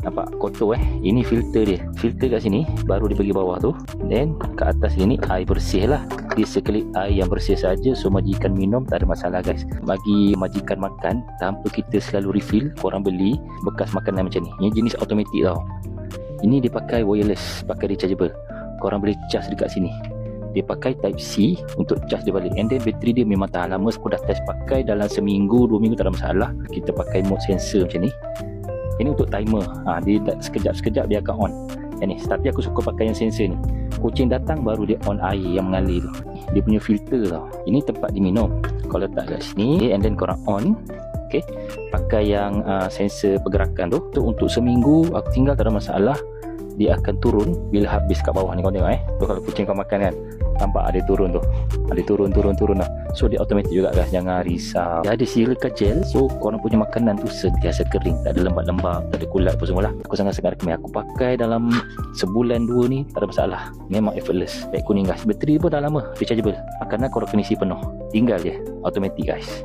Nampak kotor Ini filter dia. Filter kat sini baru dia bagi bawah tu. Then kat atas sini air bersih lah. Basically air yang bersih saja. So majikan minum tak ada masalah guys. Bagi majikan makan tanpa kita selalu refill, korang beli bekas makanan macam ni. Ini jenis automatic tau. Ini dia pakai wireless, pakai rechargeable. Korang boleh charge dekat sini. Dia pakai type C untuk charge dia balik. And then bateri dia memang tahan lama. Aku dah test pakai dalam seminggu 2 minggu tak ada masalah. Kita pakai mode sensor macam ni. Ini untuk timer. Dia sekejap-sekejap dia akan on. Yang ni. Tapi aku suka pakai yang sensor ni. Kucing datang baru dia on air yang mengalir tu. Dia punya filter tau. Ini tempat diminum. Kau letak kat sini. And then korang on. Okay. Pakai yang sensor pergerakan tu. Untuk seminggu aku tinggal tak ada masalah. Dia akan turun bila habis kat bawah ni. Kau tengok tu kalau kucing kau makan kan, nampak ada turun tu. Ada turun lah. So dia automatic juga guys. Jangan risau. Dia ada silica gel. So korang punya makanan tu sentiasa kering. Tak ada lembab-lembab, tak ada kulat apa semua lah. Aku sangat-sangat recommend. Aku pakai dalam sebulan 2 ni tak ada masalah. Memang effortless. Baik kuning guys. Bateri pun dah lama rechargeable. Makanan korang kena isi penuh. Tinggal je automatic guys.